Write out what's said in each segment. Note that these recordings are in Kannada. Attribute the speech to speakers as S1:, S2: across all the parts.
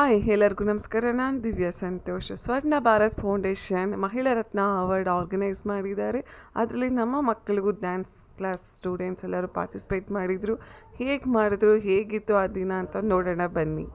S1: ಹಾಯ್ ಎಲ್ಲರಿಗೂ ನಮಸ್ಕಾರ. ನಾನು ದಿವ್ಯಾ ಸಂತೋಷ್. ಸ್ವರ್ಣ ಭಾರತ್ ಫೌಂಡೇಶನ್ ಮಹಿಳಾ ರತ್ನ ಅವಾರ್ಡ್ ಆರ್ಗನೈಸ್ ಮಾಡಿದ್ದಾರೆ. ಅದರಲ್ಲಿ ನಮ್ಮ ಮಕ್ಕಳಿಗೂ ಡ್ಯಾನ್ಸ್ ಕ್ಲಾಸ್ ಸ್ಟೂಡೆಂಟ್ಸ್ ಎಲ್ಲರೂ ಪಾರ್ಟಿಸಿಪೇಟ್ ಮಾಡಿದರು. ಹೇಗೆ ಮಾಡಿದ್ರು, ಹೇಗಿತ್ತು ಆ ದಿನ ಅಂತ ನೋಡೋಣ ಬನ್ನಿ.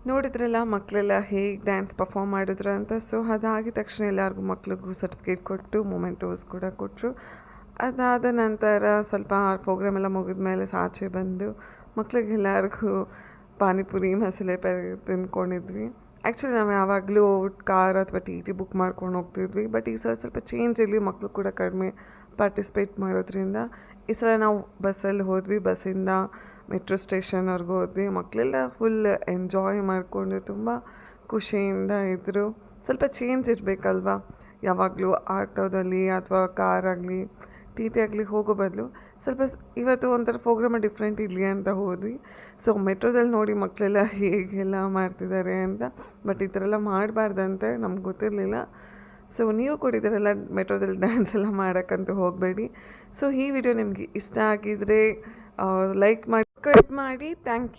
S1: ನೋಡಿದ್ರಲ್ಲ ಮಕ್ಕಳೆಲ್ಲ ಹೇಗೆ ಡ್ಯಾನ್ಸ್ ಪರ್ಫಾರ್ಮ್ ಮಾಡಿದ್ರು ಅಂತ. ಸೊ ಅದಾಗಿದ ತಕ್ಷಣ ಎಲ್ಲರಿಗೂ ಮಕ್ಳಿಗೂ ಸರ್ಟಿಫಿಕೇಟ್ ಕೊಟ್ಟು ಮೊಮೆಂಟೋಸ್ ಕೂಡ ಕೊಟ್ಟರು. ಅದಾದ ನಂತರ ಸ್ವಲ್ಪ ಪ್ರೋಗ್ರಾಮ್ ಎಲ್ಲ ಮುಗಿದ ಮೇಲೆ ಆಚೆ ಬಂದು ಮಕ್ಳಿಗೆಲ್ಲರಿಗೂ ಪಾನಿಪುರಿ ಮಸಾಲೆ ತಿಂದ್ಕೊಂಡಿದ್ವಿ. ಆ್ಯಕ್ಚುಲಿ ನಾವು ಯಾವಾಗಲೂ ಕಾರ್ ಅಥವಾ ಟಿ ಬುಕ್ ಮಾಡ್ಕೊಂಡು ಹೋಗ್ತಿದ್ವಿ. ಬಟ್ ಈ ಸಲ ಸ್ವಲ್ಪ ಚೇಂಜ್ ಇರಲಿ, ಮಕ್ಕಳು ಕೂಡ ಕಡಿಮೆ ಪಾರ್ಟಿಸಿಪೇಟ್ ಮಾಡೋದ್ರಿಂದ ಈ ಸಲ ನಾವು ಬಸ್ಸಲ್ಲಿ ಹೋದ್ವಿ. ಬಸ್ಸಿಂದ ಮೆಟ್ರೋ ಸ್ಟೇಷನ್ವರೆಗೂ ಹೋದ್ವಿ. ಮಕ್ಕಳೆಲ್ಲ ಫುಲ್ ಎಂಜಾಯ್ ಮಾಡಿಕೊಂಡು ತುಂಬ ಖುಷಿಯಿಂದ ಇದ್ದರು. ಸ್ವಲ್ಪ ಚೇಂಜ್ ಇರಬೇಕಲ್ವ, ಯಾವಾಗಲೂ ಆಟೋದಲ್ಲಿ ಅಥವಾ ಕಾರಾಗಲಿ ಟಿ ಆಗಲಿ ಹೋಗೋ ಬದಲು ಸ್ವಲ್ಪ ಇವತ್ತು ಒಂಥರ ಪ್ರೋಗ್ರಾಮ್ ಡಿಫ್ರೆಂಟ್ ಇರಲಿ ಅಂತ ಹೋದ್ವಿ. ಸೊ ಮೆಟ್ರೋದಲ್ಲಿ ನೋಡಿ ಮಕ್ಕಳೆಲ್ಲ ಹೇಗೆಲ್ಲ ಮಾಡ್ತಿದ್ದಾರೆ ಅಂತ. ಬಟ್ ಈ ಥರ ಎಲ್ಲ ಮಾಡಬಾರ್ದಂತೆ, ನಮ್ಗೆ ಗೊತ್ತಿರಲಿಲ್ಲ. ಸೊ ನೀವು ಕೂಡ ಇದರೆಲ್ಲ ಮೆಟ್ರೋದಲ್ಲಿ ಡ್ಯಾನ್ಸ್ ಎಲ್ಲ ಮಾಡೋಕ್ಕಂತೂ ಹೋಗಬೇಡಿ. ಸೊ ಈ ವಿಡಿಯೋ ನಿಮಗೆ ಇಷ್ಟ ಆಗಿದರೆ ಲೈಕ್ ಮಾಡಿ, ಥ್ಯಾಂಕ್ ಯು.